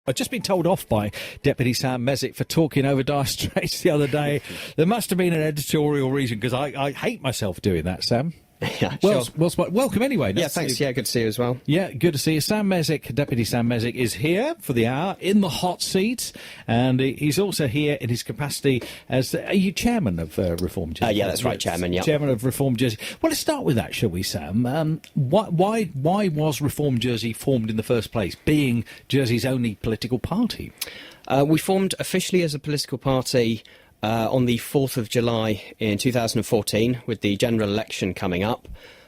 I've just been told off by Deputy Sam Mézec for talking over Dire Straits the other day. There must have been an editorial reason, because I hate myself doing that, Sam. Yeah, well, sure. Welcome anyway. Yeah, thanks. Yeah, good to see you as well. Yeah, good to see you. Sam Mézec, Deputy Sam Mézec, is here for the hour in the hot seat, and he's also here in his capacity as, are you chairman of Reform Jersey? Yeah, that's right, chairman, yeah. Chairman of Reform Jersey. Well, let's start with that, shall we, Sam? Why was Reform Jersey formed in the first place, being Jersey's only political party? We formed officially as a political party on the 4th of July in 2014, with the general election coming up.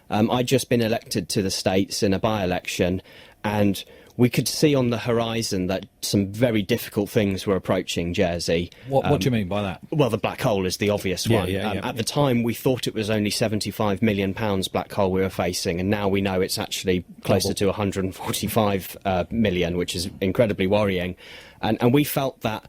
I'd just been elected to the States in a by-election, and we could see on the horizon that some very difficult things were approaching Jersey. What do you mean by that? Well, the black hole is the obvious one. At the time, we thought it was only £75 million black hole we were facing, and now we know it's actually closer to 145 million, which is incredibly worrying. And we felt that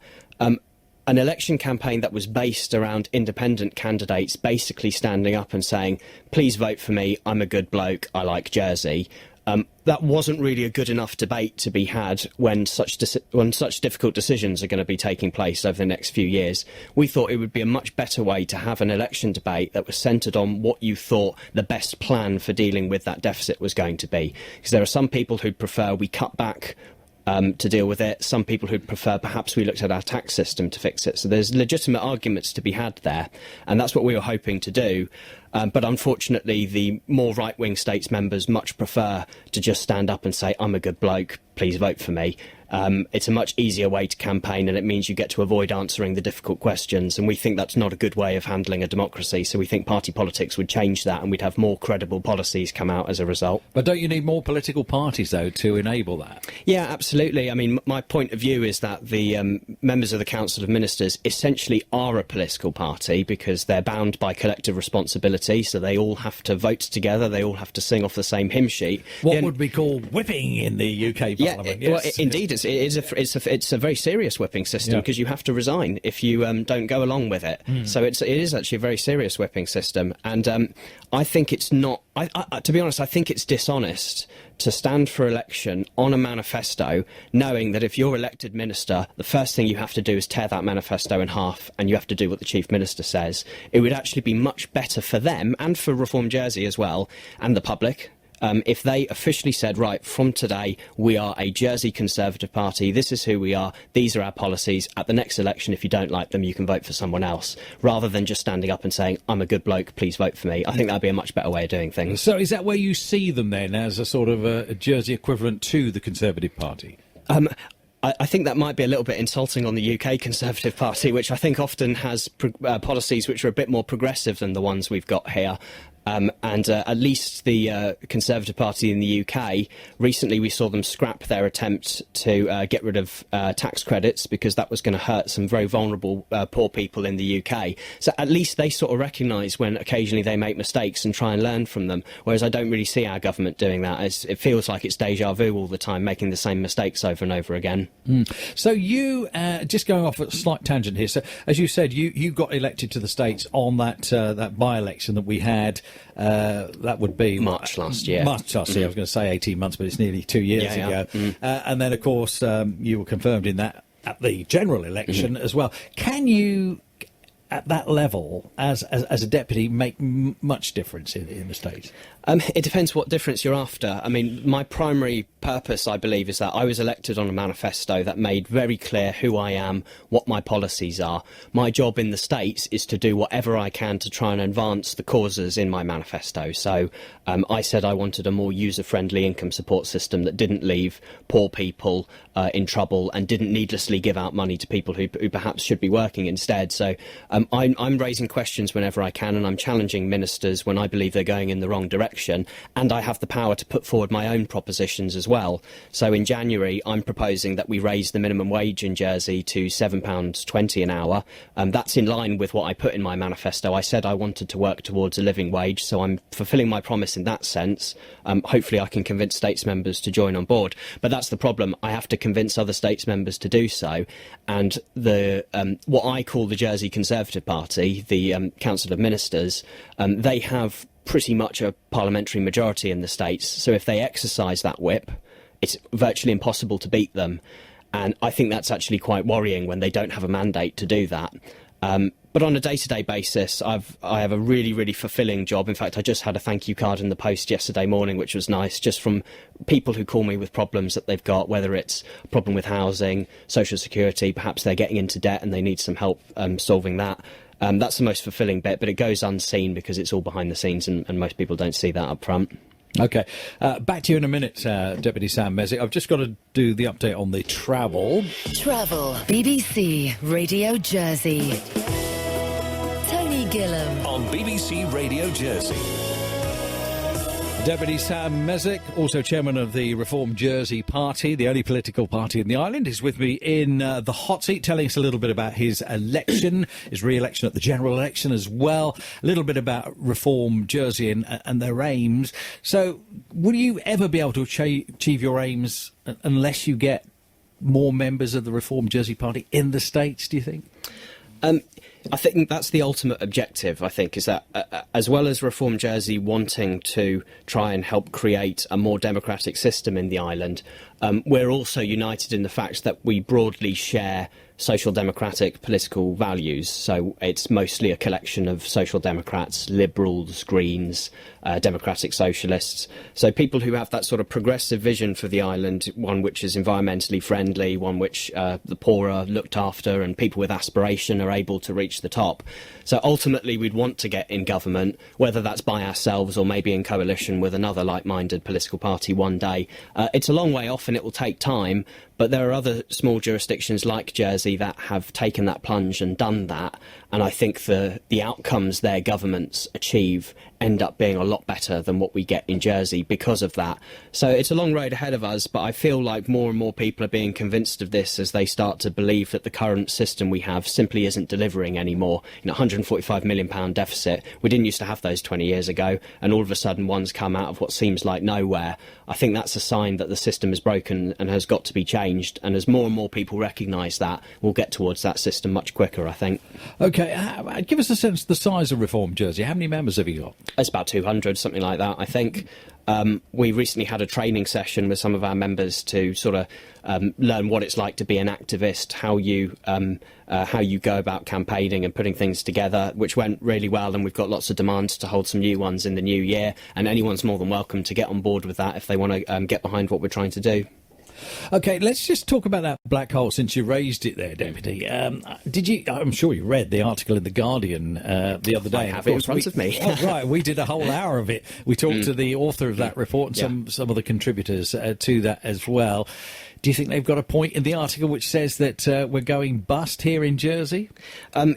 an election campaign that was based around independent candidates basically standing up and saying, please vote for me, I'm a good bloke, I like Jersey, that wasn't really a good enough debate to be had when such difficult decisions are going to be taking place over the next few years. We thought it would be a much better way to have an election debate that was centred on what you thought the best plan for dealing with that deficit was going to be. Because there are some people who'd prefer we cut back to deal with it. Some people who'd prefer perhaps we looked at our tax system to fix it. So there's legitimate arguments to be had there, and that's what we were hoping to do. But unfortunately, the more right-wing states members much prefer to just stand up and say, I'm a good bloke, please vote for me. It's a much easier way to campaign, and it means you get to avoid answering the difficult questions, and we think that's not a good way of handling a democracy. So we think party politics would change that, and we'd have more credible policies come out as a result. But don't you need more political parties, though, to enable that? Yeah, absolutely. I mean, my point of view is that the members of the Council of Ministers essentially are a political party, because they're bound by collective responsibility, so they all have to vote together, they all have to sing off the same hymn sheet. What would be called whipping in the UK Parliament? Well, indeed, it's a very serious whipping system, because you have to resign if you don't go along with it. So it is actually a very serious whipping system, and I think it's not. To be honest, I think it's dishonest to stand for election on a manifesto, knowing that if you're elected minister, the first thing you have to do is tear that manifesto in half, and you have to do what the Chief Minister says. It would actually be much better for them, and for Reform Jersey as well, and the public, if they officially said, right, from today, we are a Jersey Conservative Party, this is who we are, these are our policies, at the next election, if you don't like them, you can vote for someone else, rather than just standing up and saying, I'm a good bloke, please vote for me. I think that'd be a much better way of doing things. So is that where you see them then, as a sort of a Jersey equivalent to the Conservative Party? I think that might be a little bit insulting on the UK Conservative Party, which I think often has policies which are a bit more progressive than the ones we've got here. And at least the Conservative Party in the UK, recently we saw them scrap their attempt to get rid of tax credits, because that was going to hurt some very vulnerable poor people in the UK. So at least they sort of recognise when occasionally they make mistakes and try and learn from them, whereas I don't really see our government doing that. It feels like it's déjà vu all the time, making the same mistakes over and over again. So you, just going off a slight tangent here, so as you said, you got elected to the States on that by-election that we had. That would be March last year. March last year. I was going to say 18 months, but it's nearly 2 years ago. And then, of course, you were confirmed in that at the general election as well. Can you, at that level, as a deputy, make much difference in the States? It depends what difference you're after. I mean, my primary purpose, I believe, is that I was elected on a manifesto that made very clear who I am, what my policies are. My job in the States is to do whatever I can to try and advance the causes in my manifesto. So I said I wanted a more user-friendly income support system that didn't leave poor people in trouble and didn't needlessly give out money to people who perhaps should be working instead. So I'm raising questions whenever I can, and I'm challenging ministers when I believe they're going in the wrong direction. And I have the power to put forward my own propositions as well. So in January, I'm proposing that we raise the minimum wage in Jersey to £7.20 an hour. That's in line with what I put in my manifesto. I said I wanted to work towards a living wage, so I'm fulfilling my promise in that sense. Hopefully I can convince states members to join on board. But that's the problem. I have to convince other states members to do so. And the what I call the Jersey Conservative Party, the Council of Ministers, they have pretty much a parliamentary majority in the States, so if they exercise that whip, it's virtually impossible to beat them. And I think that's actually quite worrying when they don't have a mandate to do that. But on a day-to-day basis, I have a really, really fulfilling job. In fact, I just had a thank you card in the post yesterday morning, which was nice, just from people who call me with problems that they've got, whether it's a problem with housing, social security, perhaps they're getting into debt and they need some help solving that. That's the most fulfilling bit, but it goes unseen because it's all behind the scenes and most people don't see that up front. OK. Back to you in a minute, Deputy Sam Mézec. I've just got to do the update on the travel. Travel. BBC Radio Jersey. Tony Gillam. On BBC Radio Jersey. Deputy Sam Mézec, also chairman of the Reform Jersey Party, the only political party in the island, is with me in the hot seat, telling us a little bit about his election, his re-election at the general election as well, a little bit about Reform Jersey and their aims. So, will you ever be able to achieve your aims unless you get more members of the Reform Jersey Party in the States, do you think? I think that's the ultimate objective, I think, is that as well as Reform Jersey wanting to try and help create a more democratic system in the island, we're also united in the fact that we broadly share social democratic political values. So it's mostly a collection of social democrats, liberals, Greens, democratic socialists. So people who have that sort of progressive vision for the island, one which is environmentally friendly, one which the poor are looked after and people with aspiration are able to reach the top. So ultimately we'd want to get in government, whether that's by ourselves or maybe in coalition with another like-minded political party one day. It's a long way off and it will take time, but there are other small jurisdictions like Jersey that have taken that plunge and done that. And I think the outcomes their governments achieve end up being a lot better than what we get in Jersey because of that. So it's a long road ahead of us, but I feel like more and more people are being convinced of this as they start to believe that the current system we have simply isn't delivering anymore. £145 million deficit. We didn't used to have those 20 years ago, and all of a sudden one's come out of what seems like nowhere. I think that's a sign that the system is broken and has got to be changed. And as more and more people recognise that, we'll get towards that system much quicker, I think. OK, give us a sense of the size of Reform Jersey. How many members have you got? It's about 200, something like that, I think. We recently had a training session with some of our members to sort of learn what it's like to be an activist, how you go about campaigning and putting things together, which went really well, and we've got lots of demands to hold some new ones in the new year, and anyone's more than welcome to get on board with that if they want to get behind what we're trying to do. OK, let's just talk about that black hole since you raised it there, Deputy. Did you? I'm sure you read the article in The Guardian the other day. I have it in front of me. Right, we did a whole hour of it. We talked to the author of that report and some of the contributors to that as well. Do you think they've got a point in the article which says that we're going bust here in Jersey?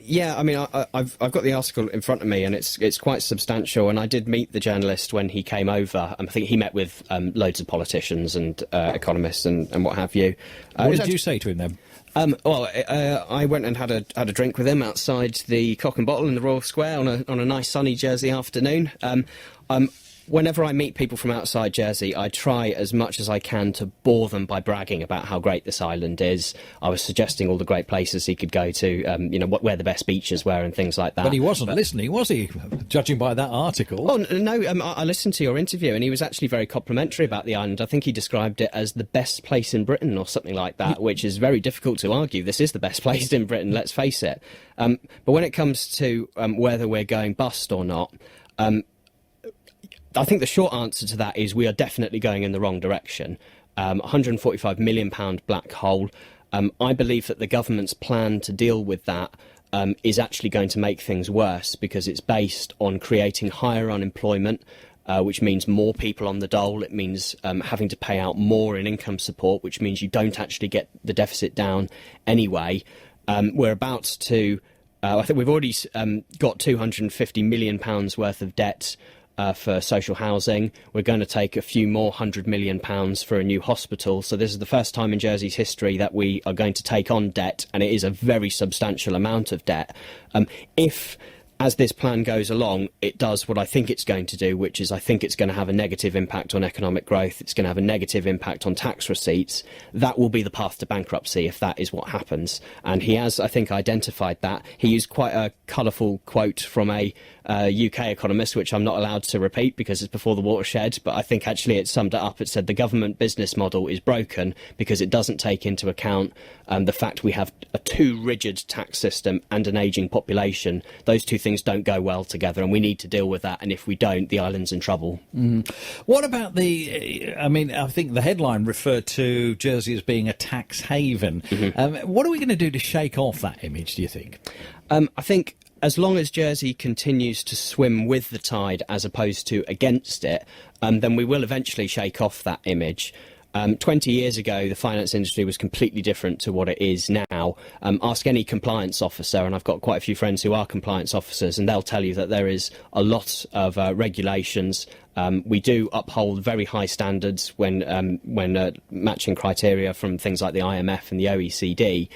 Yeah, I mean, I've got the article in front of me, and it's quite substantial. And I did meet the journalist when he came over. I think he met with loads of politicians and economists and what have you. What did you say to him then? I went and had a drink with him outside the Cock and Bottle in the Royal Square on a nice sunny Jersey afternoon. Whenever I meet people from outside Jersey, I try as much as I can to bore them by bragging about how great this island is. I was suggesting all the great places he could go to, where the best beaches were and things like that. But he wasn't listening, was he? Judging by that article. Oh, no, I listened to your interview and he was actually very complimentary about the island. I think he described it as the best place in Britain or something like that, which is very difficult to argue. This is the best place in Britain, let's face it. But when it comes to whether we're going bust or not, I think the short answer to that is we are definitely going in the wrong direction. £145 million black hole. I believe that the government's plan to deal with that is actually going to make things worse because it's based on creating higher unemployment, which means more people on the dole. It means having to pay out more in income support, which means you don't actually get the deficit down anyway. We're about to... I think we've already got £250 million worth of debt for social housing. We're going to take a few more £100 million for a new hospital. So this is the first time in Jersey's history that we are going to take on debt, and it is a very substantial amount of debt. If as this plan goes along, it does what I think it's going to do, which is I think it's going to have a negative impact on economic growth. It's going to have a negative impact on tax receipts. That will be the path to bankruptcy if that is what happens. And he has, I think, identified that. He used quite a colourful quote from a UK economist, which I'm not allowed to repeat because it's before the watershed, but I think actually it summed it up. It said the government business model is broken because it doesn't take into account the fact we have a too rigid tax system and an ageing population. Those two things don't go well together, and we need to deal with that, and if we don't, the island's in trouble. What about I think the headline referred to Jersey as being a tax haven. What are we going to do to shake off that image, do you think? I think as long as Jersey continues to swim with the tide as opposed to against it, then we will eventually shake off that image. 20 years ago, the finance industry was completely different to what it is now. Ask any compliance officer, and I've got quite a few friends who are compliance officers, and they'll tell you that there is a lot of regulations. We do uphold very high standards when matching criteria from things like the IMF and the OECD.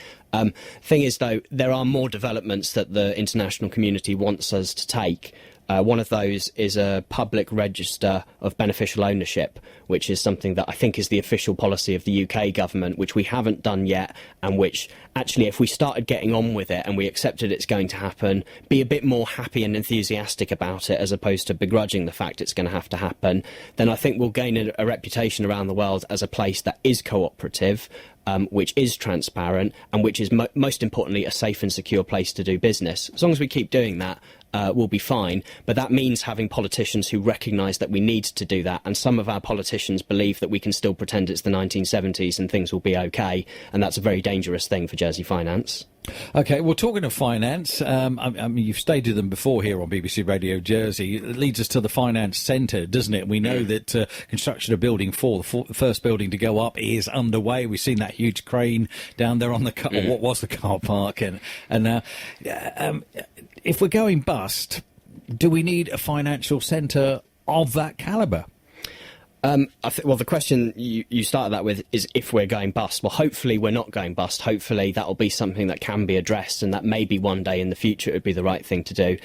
Thing is, though, there are more developments that the international community wants us to take. One of those is a public register of beneficial ownership, which is something that I think is the official policy of the UK government, which we haven't done yet, and which actually, if we started getting on with it and we accepted it's going to happen, be a bit more happy and enthusiastic about it as opposed to begrudging the fact it's going to have to happen, then I think we'll gain a reputation around the world as a place that is cooperative, which is transparent, and which is most importantly a safe and secure place to do business. As long as we keep doing that, we'll be fine. But that means having politicians who recognise that we need to do that. And some of our politicians believe that we can still pretend it's the 1970s and things will be OK. And that's a very dangerous thing for Jersey finance. OK, well, talking of finance, I mean, you've stated them before here on BBC Radio Jersey. It leads us to the finance centre, doesn't it? We know that construction of Building 4, the first building to go up, is underway. We've seen that huge crane down there on the what was the car park. And if we're going bust, do we need a financial centre of that calibre? Well, the question you started that with is if we're going bust. Well, hopefully we're not going bust. Hopefully that will be something that can be addressed, and that maybe one day in the future it would be the right thing to do.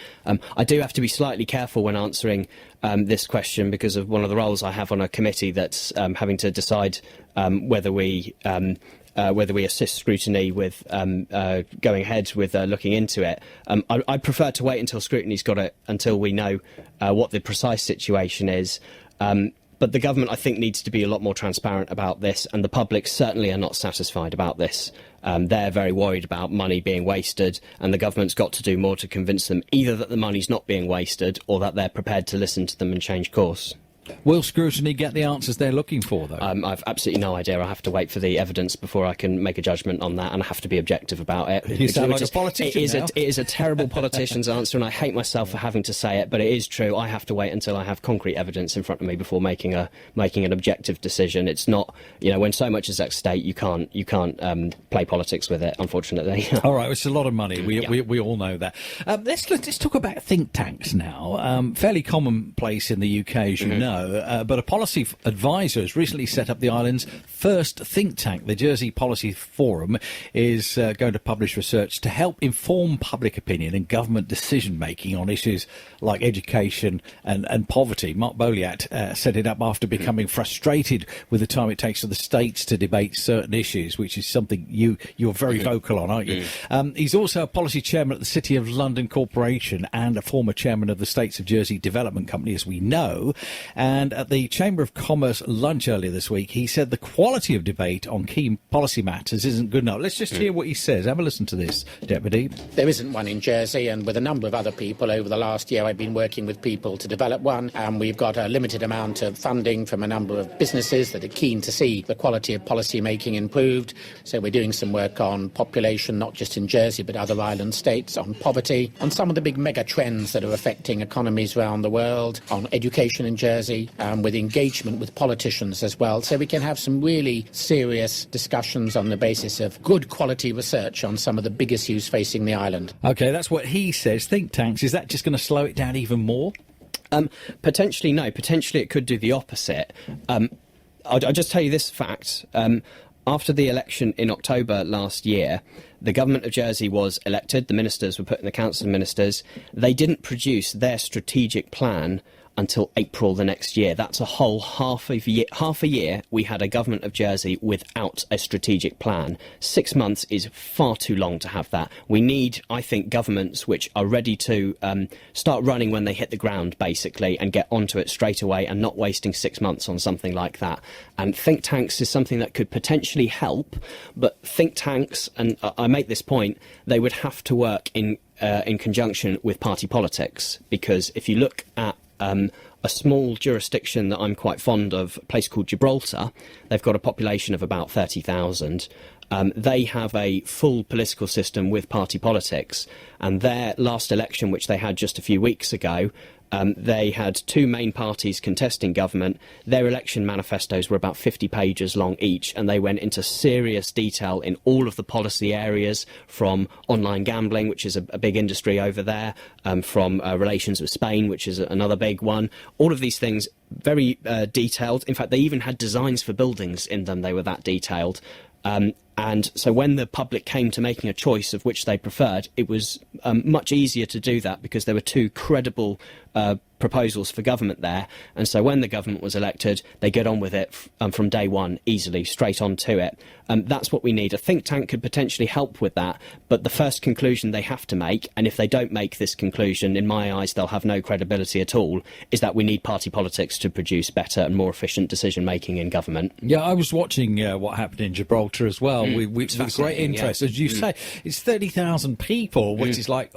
I do have to be slightly careful when answering this question because of one of the roles I have on a committee that's having to decide whether we assist scrutiny with going ahead with looking into it. I prefer to wait until scrutiny's got it, until we know what the precise situation is. But the government, I think, needs to be a lot more transparent about this, and the public certainly are not satisfied about this. They're very worried about money being wasted, and the government's got to do more to convince them either that the money's not being wasted or that they're prepared to listen to them and change course. Will scrutiny get the answers they're looking for, though? I've absolutely no idea. I have to wait for the evidence before I can make a judgment on that, and I have to be objective about it. You sound like a politician now. It is a terrible politician's answer, and I hate myself for having to say it, but it is true. I have to wait until I have concrete evidence in front of me before making an objective decision. It's not, when so much is at stake, you can't play politics with it, unfortunately. All right, it's a lot of money. We all know that. Let's talk about think tanks now. Fairly commonplace in the UK, as you know. But a policy advisor has recently set up the island's first think tank. The Jersey Policy Forum is going to publish research to help inform public opinion and government decision-making on issues like education and poverty. Mark Boliat set it up after becoming frustrated with the time it takes for the states to debate certain issues, which is something you're very vocal on, aren't you? He's also a policy chairman at the City of London Corporation and a former chairman of the States of Jersey Development Company, as we know. And at the Chamber of Commerce lunch earlier this week, he said the quality of debate on key policy matters isn't good enough. Let's just hear what he says. Have a listen to this, Deputy. There isn't one in Jersey, and with a number of other people over the last year, I've been working with people to develop one. And we've got a limited amount of funding from a number of businesses that are keen to see the quality of policy making improved. So we're doing some work on population, not just in Jersey, but other island states, on poverty, on some of the big mega trends that are affecting economies around the world, on education in Jersey, with engagement with politicians as well, so we can have some really serious discussions on the basis of good quality research on some of the big issues facing the island. OK, that's what he says. Think tanks, is that just going to slow it down even more? Potentially, no. Potentially it could do the opposite. I'll just tell you this fact. after the election in October last year, the government of Jersey was elected, the ministers were put in the Council of Ministers. They didn't produce their strategic plan until April the next year. That's a whole half a year we had a government of Jersey without a strategic plan. 6 months is far too long to have that. We need, I think, governments which are ready to start running when they hit the ground, basically, and get onto it straight away and not wasting 6 months on something like that. And think tanks is something that could potentially help, but think tanks, and I make this point, they would have to work in conjunction with party politics, because if you look at a small jurisdiction that I'm quite fond of, a place called Gibraltar, they've got a population of about 30,000. They have a full political system with party politics, and their last election, which they had just a few weeks ago, they had two main parties contesting government. Their election manifestos were about 50 pages long each, and they went into serious detail in all of the policy areas, from online gambling, which is a big industry over there, from relations with Spain, which is another big one. All of these things very detailed. In fact, they even had designs for buildings in them. They were that detailed. And so when the public came to making a choice of which they preferred, it was much easier to do that because there were two credible proposals for government there. And so when the government was elected, they get on with it from day one, easily, straight on to it. That's what we need. A think tank could potentially help with that. But the first conclusion they have to make, and if they don't make this conclusion, in my eyes, they'll have no credibility at all, is that we need party politics to produce better and more efficient decision-making in government. Yeah, I was watching what happened in Gibraltar as well. With great interest. As you say, it's 30,000 people, which is like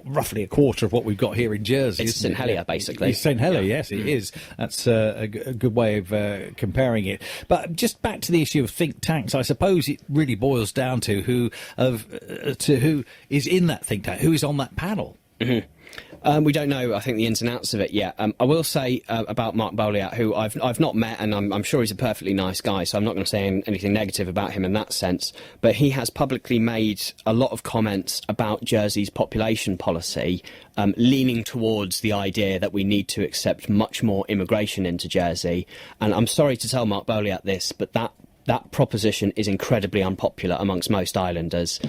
roughly a quarter of what we've got here in Jersey. It's St Helier, basically. It's St Helier, yes, it is. That's a good way of comparing it. But just back to the issue of think tanks, I suppose it really boils down to who is in that think tank, who is on that panel. Mm-hmm. We don't know, I think, the ins and outs of it yet. I will say about Mark Boliat, who I've not met, and I'm sure he's a perfectly nice guy, so I'm not going to say anything negative about him in that sense. But he has publicly made a lot of comments about Jersey's population policy, leaning towards the idea that we need to accept much more immigration into Jersey. And I'm sorry to tell Mark Boliat this, but that proposition is incredibly unpopular amongst most islanders.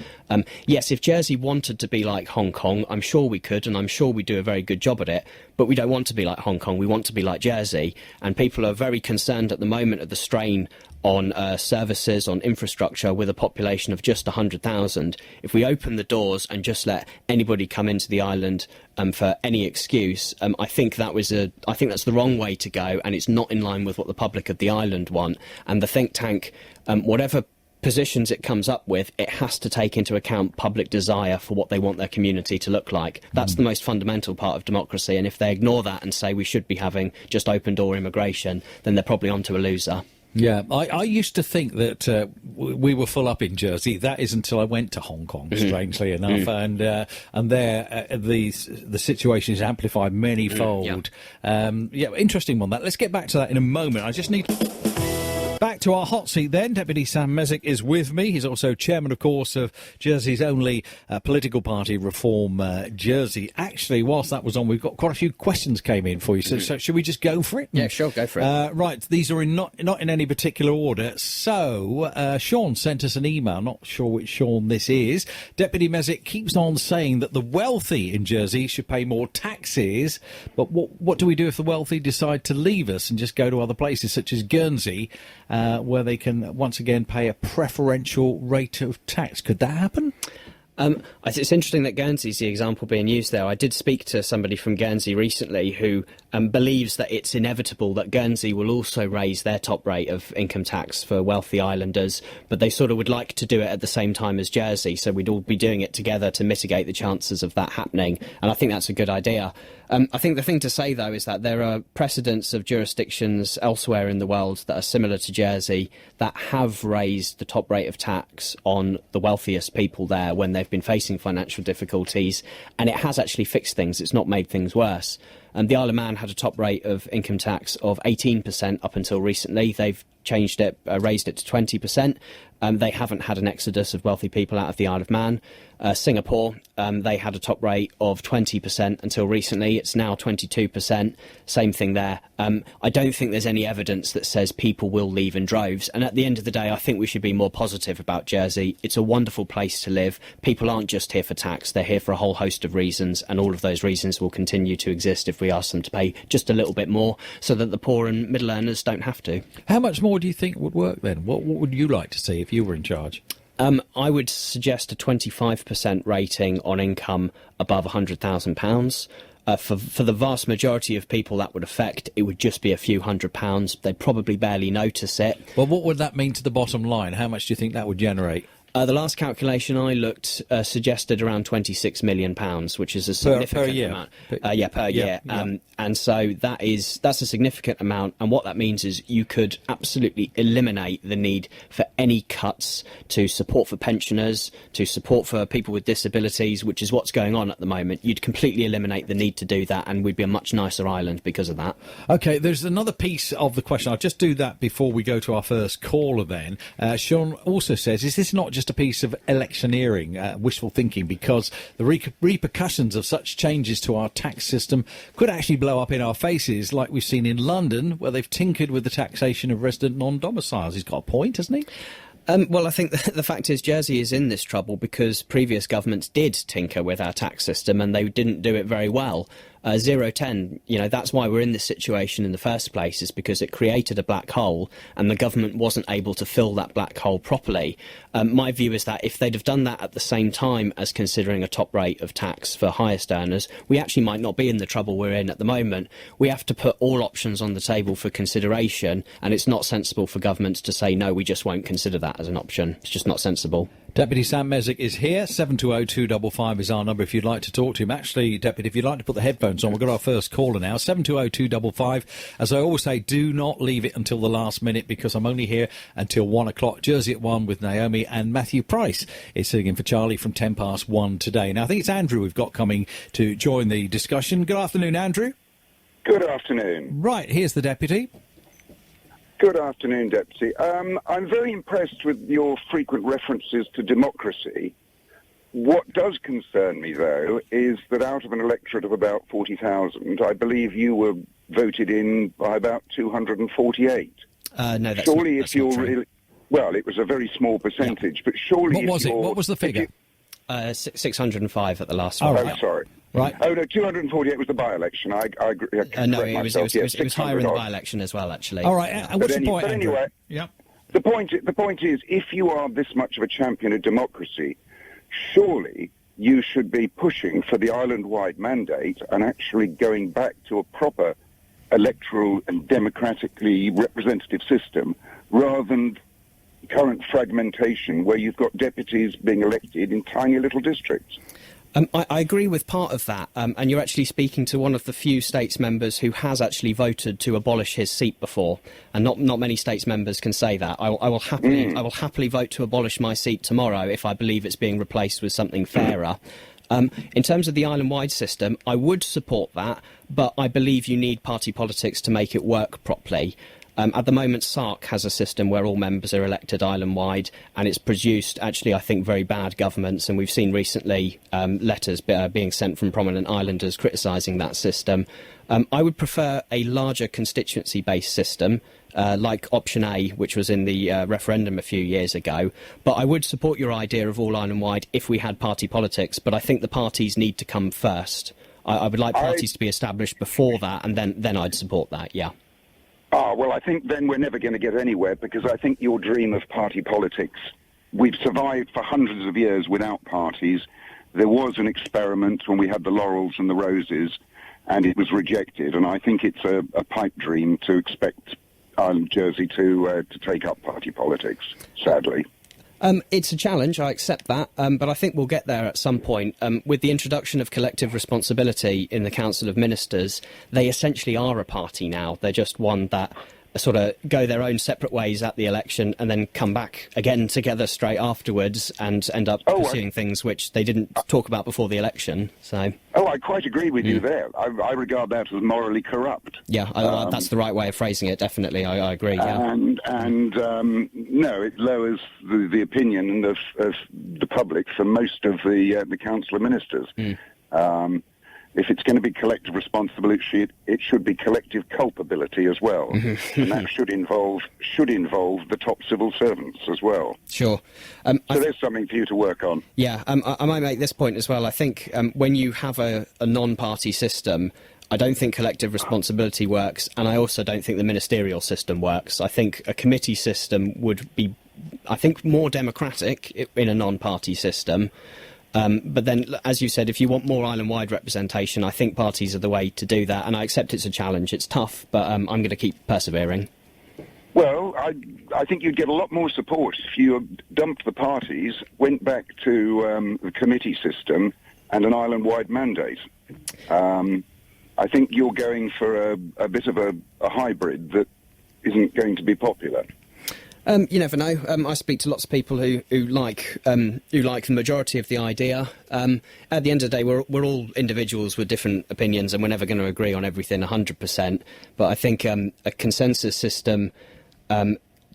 Yes, if Jersey wanted to be like Hong Kong, I'm sure we could, and I'm sure we do a very good job at it, but we don't want to be like Hong Kong, we want to be like Jersey. And people are very concerned at the moment of the strain on services, on infrastructure, with a population of just 100,000. If we open the doors and just let anybody come into the island for any excuse, I think that's the wrong way to go, and it's not in line with what the public of the island want. And the think tank, whatever positions it comes up with, it has to take into account public desire for what they want their community to look like. That's the most fundamental part of democracy, and if they ignore that and say we should be having just open door immigration, then they're probably onto a loser. Yeah, I used to think that we were full up in Jersey. That is until I went to Hong Kong, strangely enough, and there the situation is amplified many-fold. Interesting one. Let's get back to that in a moment. I just need... Back to our hot seat then. Deputy Sam Mézec is with me. He's also chairman, of course, of Jersey's only political party, Reform Jersey. Actually, whilst that was on, we've got quite a few questions came in for you. So should we just go for it? Yeah, sure, go for it. Right, these are not in any particular order. So Sean sent us an email. Not sure which Sean this is. Deputy Mézec keeps on saying that the wealthy in Jersey should pay more taxes. But what do we do if the wealthy decide to leave us and just go to other places, such as Guernsey, where they can once again pay a preferential rate of tax? Could that happen? It's interesting that Guernsey is the example being used there. I did speak to somebody from Guernsey recently who believes that it's inevitable that Guernsey will also raise their top rate of income tax for wealthy islanders, but they sort of would like to do it at the same time as Jersey, so we'd all be doing it together to mitigate the chances of that happening, and I think that's a good idea. I think the thing to say, though, is that there are precedents of jurisdictions elsewhere in the world that are similar to Jersey that have raised the top rate of tax on the wealthiest people there when they've been facing financial difficulties, and it has actually fixed things. It's not made things worse. The Isle of Man had a top rate of income tax of 18% up until recently. They've changed it, raised it to 20%. They haven't had an exodus of wealthy people out of the Isle of Man. Singapore, they had a top rate of 20% until recently. It's now 22%. Same thing there. I don't think there's any evidence that says people will leave in droves. And at the end of the day, I think we should be more positive about Jersey. It's a wonderful place to live. People aren't just here for tax. They're here for a whole host of reasons. And all of those reasons will continue to exist if we ask them to pay just a little bit more so that the poor and middle earners don't have to. How much more do you think would work then? What would you like to see if you were in charge? I would suggest a 25% rating on income above £100,000. For the vast majority of people that would affect, it would just be a few £100s. They'd probably barely notice it. Well, what would that mean to the bottom line? How much do you think that would generate? The last calculation I looked suggested around £26 million, which is a significant amount. Per year. And so that's a significant amount. And what that means is you could absolutely eliminate the need for any cuts to support for pensioners, to support for people with disabilities, which is what's going on at the moment. You'd completely eliminate the need to do that, and we'd be a much nicer island because of that. OK, there's another piece of the question. I'll just do that before we go to our first caller then. Sean also says, is this not just a piece of electioneering, wishful thinking, because the repercussions of such changes to our tax system could actually blow up in our faces, like we've seen in London, where they've tinkered with the taxation of resident non-domiciles? He's got a point, hasn't he? Well, I think the fact is Jersey is in this trouble because previous governments did tinker with our tax system and they didn't do it very well. 0-10, that's why we're in this situation in the first place, is because it created a black hole and the government wasn't able to fill that black hole properly. My view is that if they'd have done that at the same time as considering a top rate of tax for highest earners, we actually might not be in the trouble we're in at the moment. We have to put all options on the table for consideration, and it's not sensible for governments to say, no, we just won't consider that as an option. It's just not sensible. Deputy Sam Mézec is here. 720-255 is our number if you'd like to talk to him. Actually, Deputy, if you'd like to put the headphones on, we've got our first caller now. 720-255. As I always say, do not leave it until the last minute, because I'm only here until 1 o'clock. Jersey at 1 with Naomi, and Matthew Price is sitting in for Charlie from 10 past 1 today. Now, I think it's Andrew we've got coming to join the discussion. Good afternoon, Andrew. Good afternoon. Right, here's the Deputy. Good afternoon, Deputy. I'm very impressed with your frequent references to democracy. What does concern me, though, is that out of an electorate of about 40,000, I believe you were voted in by about 248. No, that's surely, not, if you're true. really well, it was a very small percentage, but surely, What was it? What was the figure? 605 at the last Oh, one. right. Oh, sorry. Right. Oh, no, 248 was the by-election. I agree. No, it was higher in the by-election as well, actually. All right, and what's the point, but Andrew? anyway, Yep. the point is, if you are this much of a champion of democracy, surely you should be pushing for the island-wide mandate and actually going back to a proper electoral and democratically representative system, rather than current fragmentation where you've got deputies being elected in tiny little districts. I agree with part of that, and you're actually speaking to one of the few states members who has actually voted to abolish his seat before, and not many states members can say that. I will happily vote to abolish my seat tomorrow if I believe it's being replaced with something fairer. In terms of the island-wide system, I would support that, but I believe you need party politics to make it work properly. At the moment, SARC has a system where all members are elected island-wide, and it's produced, actually, I think, very bad governments. And we've seen recently letters being sent from prominent islanders criticising that system. I would prefer a larger constituency-based system, like Option A, which was in the referendum a few years ago. But I would support your idea of all island-wide if we had party politics, but I think the parties need to come first. I would like parties to be established before that, and then I'd support that, yeah. Well, I think then we're never going to get anywhere, because I think your dream of party politics, we've survived for hundreds of years without parties. There was an experiment when we had the laurels and the roses, and it was rejected, and I think it's a pipe dream to expect Jersey to take up party politics, sadly. It's a challenge, I accept that, but I think we'll get there at some point. With the introduction of collective responsibility in the Council of Ministers, they essentially are a party now. They're just one that sort of go their own separate ways at the election and then come back again together straight afterwards and end up pursuing things which they didn't talk about before the election. So. Oh, I quite agree with you there. I regard that as morally corrupt. Yeah, that's the right way of phrasing it, definitely. I agree, yeah. No, it lowers the opinion of the public for most of the council ministers. If it's going to be collective responsibility, it should be collective culpability as well, and that should involve the top civil servants as well. Sure. So there's something for you to work on. Yeah, I might make this point as well. I think when you have a non-party system, I don't think collective responsibility works, and I also don't think the ministerial system works. I think a committee system would be, I think, more democratic in a non-party system. But then, as you said, if you want more island-wide representation, I think parties are the way to do that, and I accept it's a challenge. It's tough, but I'm going to keep persevering. Well, I think you'd get a lot more support if you dumped the parties, went back to the committee system and an island-wide mandate. I think you're going for a bit of a hybrid that isn't going to be popular. You never know. I speak to lots of people who like the majority of the idea. At the end of the day, we're all individuals with different opinions, and we're never going to agree on everything 100%. But I think a consensus system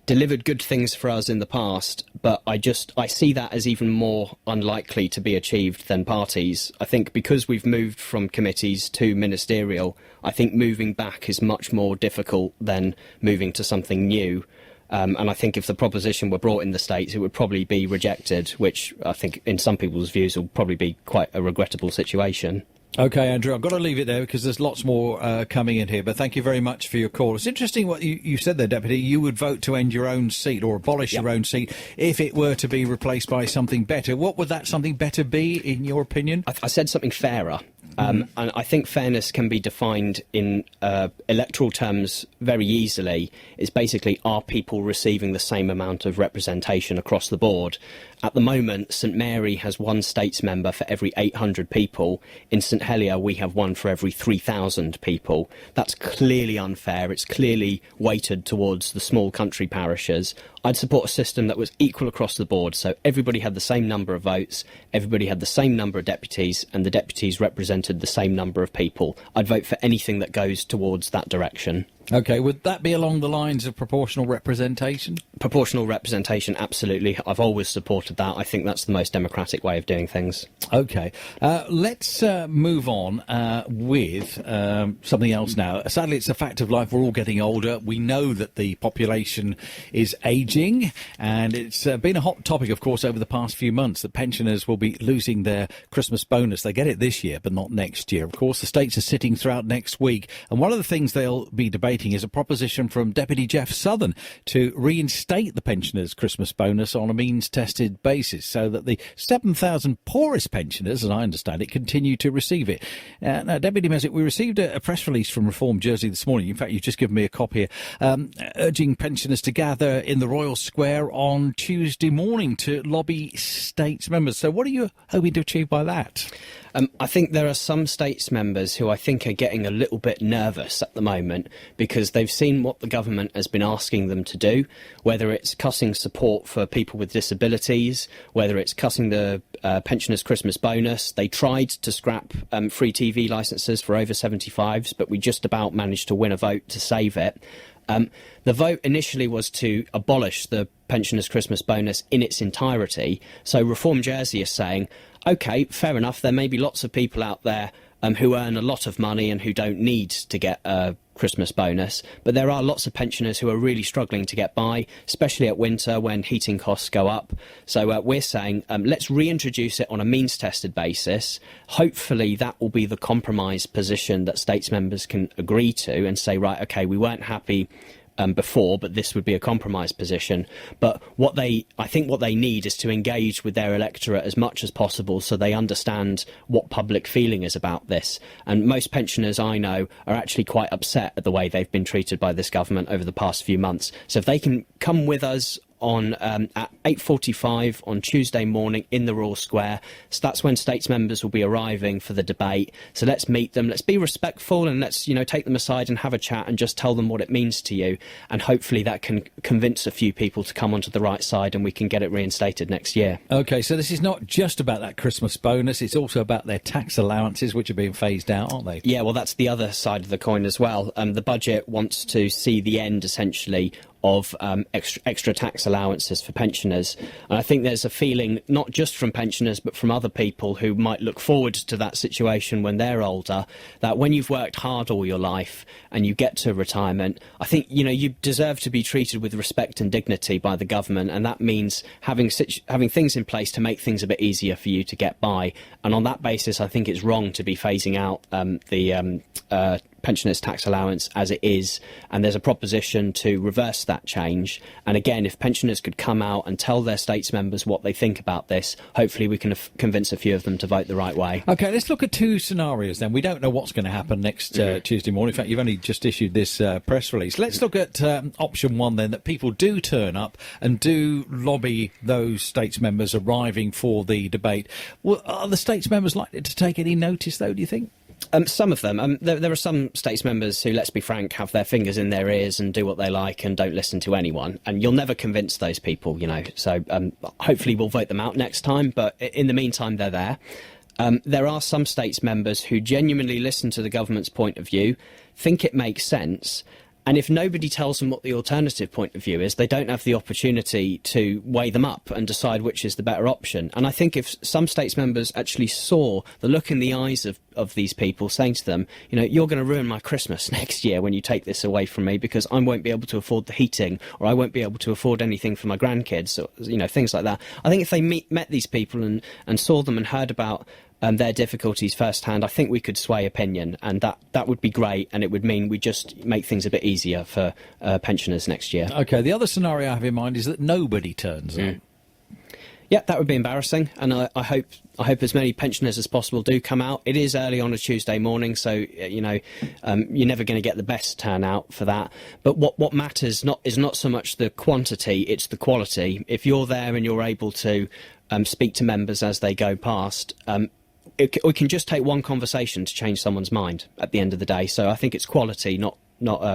delivered good things for us in the past, but I see that as even more unlikely to be achieved than parties. I think because we've moved from committees to ministerial, I think moving back is much more difficult than moving to something new. And I think if the proposition were brought in the States, it would probably be rejected, which I think in some people's views will probably be quite a regrettable situation. OK, Andrew, I've got to leave it there because there's lots more coming in here. But thank you very much for your call. It's interesting what you said there, Deputy. You would vote to end your own seat or abolish your own seat if it were to be replaced by something better. What would that something better be, in your opinion? I said something fairer. And I think fairness can be defined in electoral terms very easily. It's basically, are people receiving the same amount of representation across the board? At the moment, St Mary has one states member for every 800 people. In St Helier, we have one for every 3,000 people. That's clearly unfair. It's clearly weighted towards the small country parishes. I'd support a system that was equal across the board, so everybody had the same number of votes, everybody had the same number of deputies, and the deputies represented the same number of people. I'd vote for anything that goes towards that direction. OK, would that be along the lines of proportional representation? Proportional representation, absolutely. I've always supported that. I think that's the most democratic way of doing things. OK, let's move on with something else now. Sadly, it's a fact of life. We're all getting older. We know that the population is ageing, and it's been a hot topic, of course, over the past few months, that pensioners will be losing their Christmas bonus. They get it this year, but not next year. Of course, the states are sitting throughout next week, and one of the things they'll be debating is a proposition from Deputy Jeff Southern to reinstate the pensioners' Christmas bonus on a means-tested basis so that the 7,000 poorest pensioners, as I understand it, continue to receive it. Now, Deputy Mézec, we received a press release from Reform Jersey this morning. In fact, you've just given me a copy here, urging pensioners to gather in the Royal Square on Tuesday morning to lobby states members. So what are you hoping to achieve by that? I think there are some states members who I think are getting a little bit nervous at the moment because they've seen what the government has been asking them to do, whether it's cutting support for people with disabilities, whether it's cutting the pensioners' Christmas bonus. They tried to scrap free TV licences for over 75s, but we just about managed to win a vote to save it. The vote initially was to abolish the pensioners' Christmas bonus in its entirety. So Reform Jersey is saying, OK, fair enough, there may be lots of people out there who earn a lot of money and who don't need to get a Christmas bonus, but there are lots of pensioners who are really struggling to get by, especially at winter when heating costs go up. So we're saying let's reintroduce it on a means-tested basis. Hopefully that will be the compromise position that states members can agree to and say, right, OK, we weren't happy before, but this would be a compromise position. But I think what they need is to engage with their electorate as much as possible so they understand what public feeling is about this. And most pensioners I know are actually quite upset at the way they've been treated by this government over the past few months. So if they can come with us on at 8:45 on Tuesday morning in the Royal Square. So that's when states members will be arriving for the debate. So let's meet them, let's be respectful, and let's, take them aside and have a chat and just tell them what it means to you. And hopefully that can convince a few people to come onto the right side and we can get it reinstated next year. OK, so this is not just about that Christmas bonus, it's also about their tax allowances, which are being phased out, aren't they? Yeah, well, that's the other side of the coin as well. The budget wants to see the end, essentially, of extra tax allowances for pensioners. And I think there's a feeling, not just from pensioners, but from other people who might look forward to that situation when they're older, that when you've worked hard all your life and you get to retirement, I think, you deserve to be treated with respect and dignity by the government. And that means having things in place to make things a bit easier for you to get by. And on that basis, I think it's wrong to be phasing out the pensioners' tax allowance as it is, and there's a proposition to reverse that change. And again, if pensioners could come out and tell their states members what they think about this, hopefully we can convince a few of them to vote the right way. OK, let's look at two scenarios then. We don't know what's going to happen next Tuesday morning. In fact, you've only just issued this press release. Let's look at option one then, that people do turn up and do lobby those states members arriving for the debate. Well, are the states members likely to take any notice, though, do you think? Some of them. There are some states members who, let's be frank, have their fingers in their ears and do what they like and don't listen to anyone. And you'll never convince those people, So hopefully we'll vote them out next time. But in the meantime, they're there. There are some states members who genuinely listen to the government's point of view, think it makes sense. And if nobody tells them what the alternative point of view is, they don't have the opportunity to weigh them up and decide which is the better option. And I think if some states members actually saw the look in the eyes of these people saying to them, you're going to ruin my Christmas next year when you take this away from me because I won't be able to afford the heating, or I won't be able to afford anything for my grandkids, or, things like that. I think if they met these people and saw them and heard about their difficulties firsthand, I think we could sway opinion, and that would be great, and it would mean we just make things a bit easier for pensioners next year. OK, the other scenario I have in mind is that nobody turns up. Yeah, that would be embarrassing, and I hope as many pensioners as possible do come out. It is early on a Tuesday morning, so you're never going to get the best turnout for that. But what matters is not so much the quantity, it's the quality. If you're there and you're able to speak to members as they go past, it can just take one conversation to change someone's mind at the end of the day. So I think it's quality, not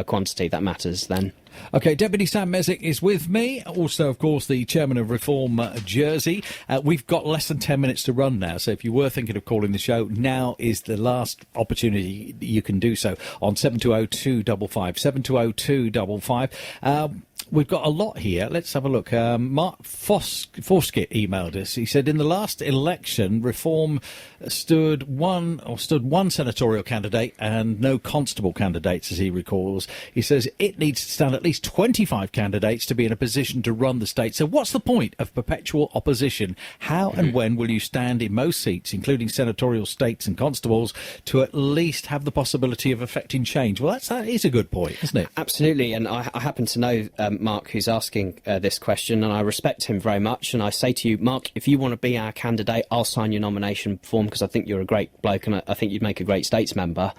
quantity, that matters then. OK, Deputy Sam Mézec is with me. Also, of course, the chairman of Reform Jersey. We've got less than 10 minutes to run now, so if you were thinking of calling the show, now is the last opportunity you can do so on 720-255. 720-255. We've got a lot here. Let's have a look. Mark Forskett emailed us. He said, in the last election, Reform stood one senatorial candidate and no constable candidates, as he recalls. He says it needs to stand at least 25 candidates to be in a position to run the state. So what's the point of perpetual opposition? How and when will you stand in most seats, including senatorial states and constables, to at least have the possibility of affecting change? Well, that is a good point, isn't it? Absolutely. And I happen to know Mark, who's asking this question, and I respect him very much. And I say to you, Mark, if you want to be our candidate, I'll sign your nomination form because I think you're a great bloke and I think you'd make a great states member.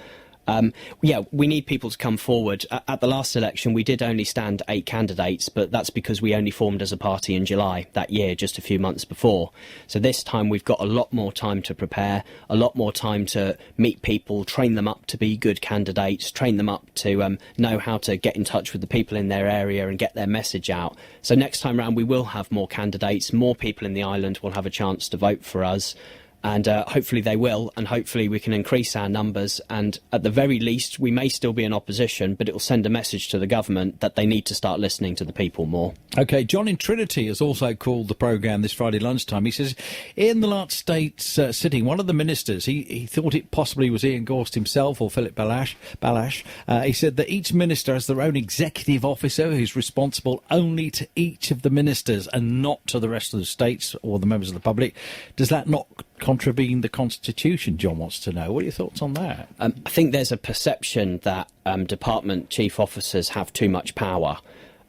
We need people to come forward. At the last election, we did only stand 8 candidates, but that's because we only formed as a party in July that year, just a few months before. So this time we've got a lot more time to prepare, a lot more time to meet people, train them up to be good candidates, train them up to know how to get in touch with the people in their area and get their message out. So next time round we will have more candidates, more people in the island will have a chance to vote for us. And hopefully they will, and hopefully we can increase our numbers, and at the very least we may still be in opposition, but it will send a message to the government that they need to start listening to the people more. OK, John in Trinity has also called the programme this Friday lunchtime. He says, in the last States sitting, one of the ministers, he thought it possibly was Ian Gorst himself or Philip Balash. He said that each minister has their own executive officer who's responsible only to each of the ministers and not to the rest of the states or the members of the public. Does that not contravene the Constitution, John wants to know. What are your thoughts on that? I think there's a perception that department chief officers have too much power.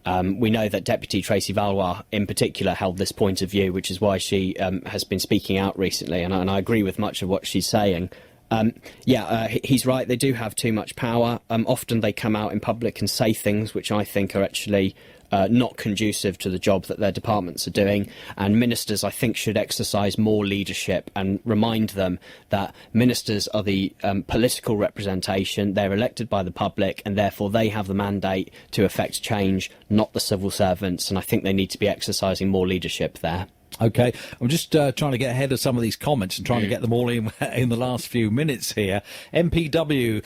We know that Deputy Tracy Valois in particular held this point of view, which is why she has been speaking out recently, and I agree with much of what she's saying. He's right, they do have too much power. Often they come out in public and say things which I think are actually not conducive to the job that their departments are doing. And ministers, I think, should exercise more leadership and remind them that ministers are the political representation. They're elected by the public, and therefore they have the mandate to effect change, not the civil servants. And I think they need to be exercising more leadership there. OK, I'm just trying to get ahead of some of these comments and trying to get them all in the last few minutes here. MPW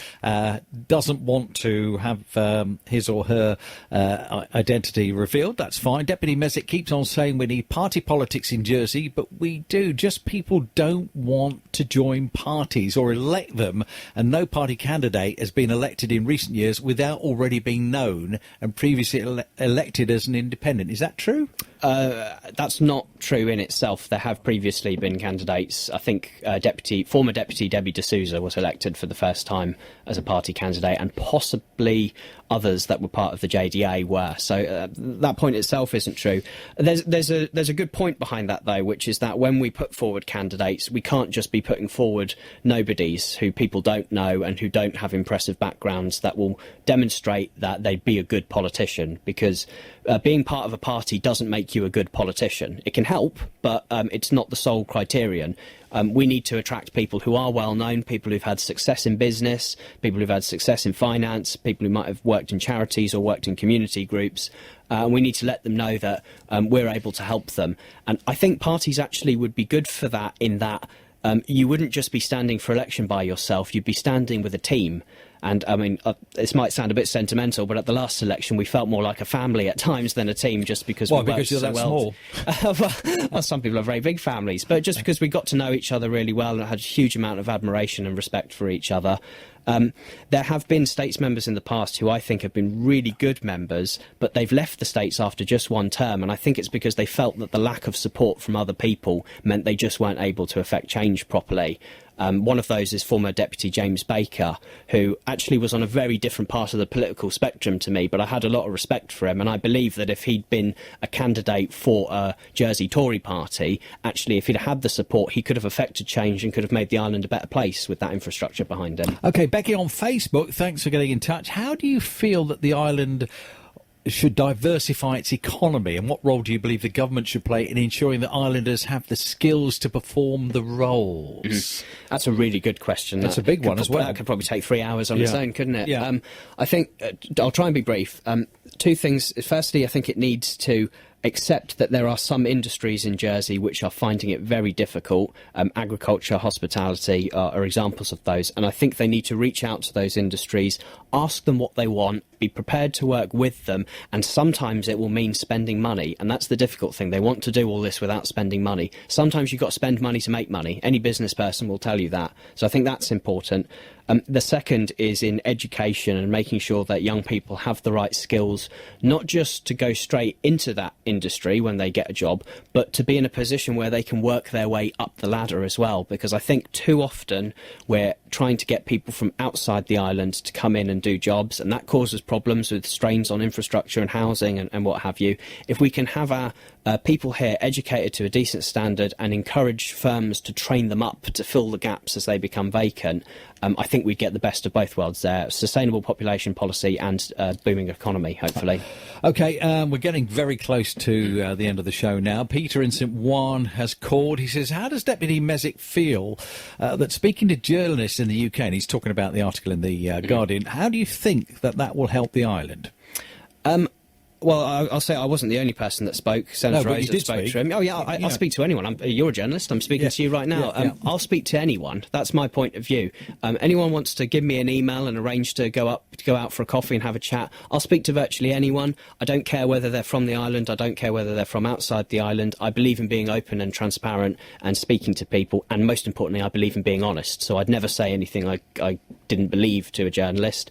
doesn't want to have his or her identity revealed. That's fine. Deputy Mézec keeps on saying we need party politics in Jersey, but we do. Just people don't want to join parties or elect them, and no party candidate has been elected in recent years without already being known and previously elected as an independent. Is that true? That's not true in itself. There have previously been candidates. I think former Deputy Debbie D'Souza was elected for the first time as a party candidate, and possibly others that were part of the JDA were. So that point itself isn't true. There's a good point behind that, though, which is that when we put forward candidates, we can't just be putting forward nobodies who people don't know and who don't have impressive backgrounds that will demonstrate that they'd be a good politician, because being part of a party doesn't make you a good politician. It can help, but it's not the sole criterion. We need to attract people who are well known, people who've had success in business, people who've had success in finance, people who might have worked in charities or worked in community groups. We need to let them know that we're able to help them. And I think parties actually would be good for that, in that you wouldn't just be standing for election by yourself, you'd be standing with a team. And, I mean, this might sound a bit sentimental, but at the last election, we felt more like a family at times than a team, just because we worked so well. Well, some people have very big families, but just because we got to know each other really well and had a huge amount of admiration and respect for each other. There have been States members in the past who I think have been really good members, but they've left the States after just one term, and I think it's because they felt that the lack of support from other people meant they just weren't able to effect change properly. One of those is former Deputy James Baker, who actually was on a very different part of the political spectrum to me, but I had a lot of respect for him, and I believe that if he'd been a candidate for a Jersey Tory party, actually, if he'd had the support, he could have effected change and could have made the island a better place with that infrastructure behind him. OK, Becky on Facebook, thanks for getting in touch. How do you feel that the island should diversify its economy, and what role do you believe the government should play in ensuring that islanders have the skills to perform the roles? That's a really good question. That's a big one as well. That could probably take 3 hours on its own, couldn't it? Yeah. I think I'll try and be brief. Two things. Firstly, I think it needs to accept that there are some industries in Jersey which are finding it very difficult. Agriculture, hospitality are examples of those. And I think they need to reach out to those industries, ask them what they want, be prepared to work with them. And sometimes it will mean spending money. And that's the difficult thing. They want to do all this without spending money. Sometimes you've got to spend money to make money. Any business person will tell you that. So I think that's important. The second is in education and making sure that young people have the right skills, not just to go straight into that industry when they get a job, but to be in a position where they can work their way up the ladder as well. Because I think too often we're trying to get people from outside the island to come in and do jobs, and that causes problems with strains on infrastructure and housing and what have you. If we can have our people here educated to a decent standard and encourage firms to train them up to fill the gaps as they become vacant, I think we get the best of both worlds there. Sustainable population policy and booming economy, hopefully. OK, we're getting very close to the end of the show now. Peter in St Juan has called. He says, how does Deputy Mézec feel that speaking to journalists in the UK, and he's talking about the article in the Guardian, how do you think that will help the island? Well, I'll say I wasn't the only person that spoke. Senator Rose that spoke to him. Oh, yeah, I'll speak to anyone. You're a journalist. I'm speaking to you right now. I'll speak to anyone. That's my point of view. Anyone wants to give me an email and arrange to go out for a coffee and have a chat, I'll speak to virtually anyone. I don't care whether they're from the island. I don't care whether they're from outside the island. I believe in being open and transparent and speaking to people. And most importantly, I believe in being honest. So I'd never say anything I didn't believe to a journalist.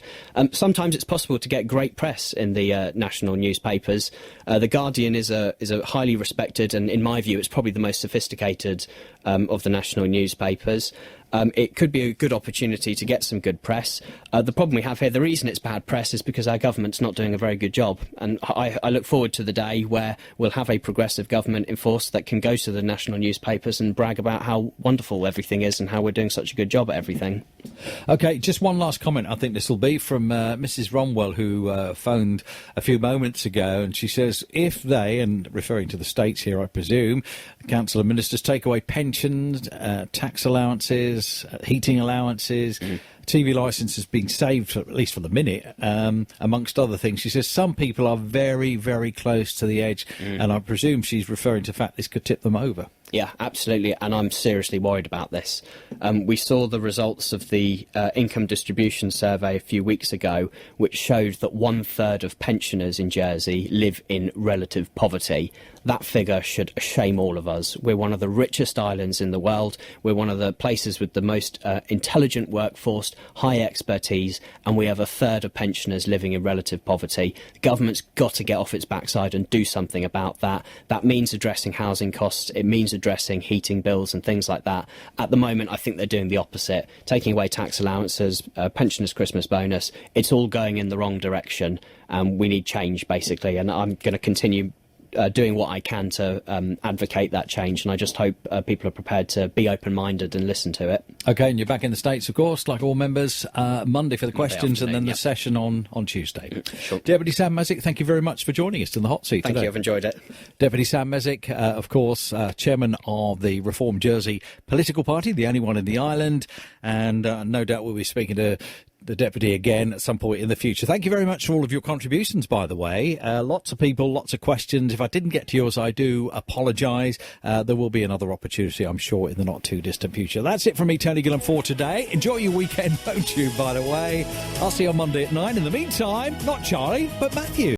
Sometimes it's possible to get great press in the national newspapers. The Guardian is a highly respected, and in my view, it's probably the most sophisticated of the national newspapers. it could be a good opportunity to get some good press. The problem we have here, the reason it's bad press is because our government's not doing a very good job. And I look forward to the day where we'll have a progressive government in force that can go to the national newspapers and brag about how wonderful everything is and how we're doing such a good job at everything. OK, just one last comment. I think this will be from Mrs. Romwell, who phoned a few moments ago, and she says if they, and referring to the states here, I presume, council and ministers take away pensions, tax allowances, heating allowances, TV licences being saved, at least for the minute, amongst other things. She says some people are very, very close to the edge, and I presume she's referring to the fact this could tip them over. Yeah, absolutely, and I'm seriously worried about this. We saw the results of the income distribution survey a few weeks ago, which showed that 1/3 of pensioners in Jersey live in relative poverty. That figure should shame all of us. We're one of the richest islands in the world. We're one of the places with the most intelligent workforce, high expertise, and we have 1/3 of pensioners living in relative poverty. The government's got to get off its backside and do something about that. That means addressing housing costs. It means addressing heating bills and things like that. At the moment, I think they're doing the opposite, taking away tax allowances, pensioners' Christmas bonus. It's all going in the wrong direction, and we need change, basically, and I'm going to continue doing what I can to advocate that change, and I just hope people are prepared to be open-minded and listen to it. OK, and you're back in the States, of course, like all members, Monday for the questions and then the session on Tuesday. Sure. Deputy Sam Mézec, thank you very much for joining us in the hot seat Thank today. you, I've enjoyed it. Deputy Sam Mézec, of course, chairman of the Reform Jersey political party, the only one in the island, and no doubt we'll be speaking to the Deputy again at some point in the future. Thank you very much for all of your contributions, by the way. Lots of people, lots of questions. If I didn't get to yours, I do apologise. There will be another opportunity, I'm sure, in the not-too-distant future. That's it from me, Tony Gillan, for today. Enjoy your weekend, won't you, by the way? I'll see you on Monday at 9. In the meantime, not Charlie, but Matthew.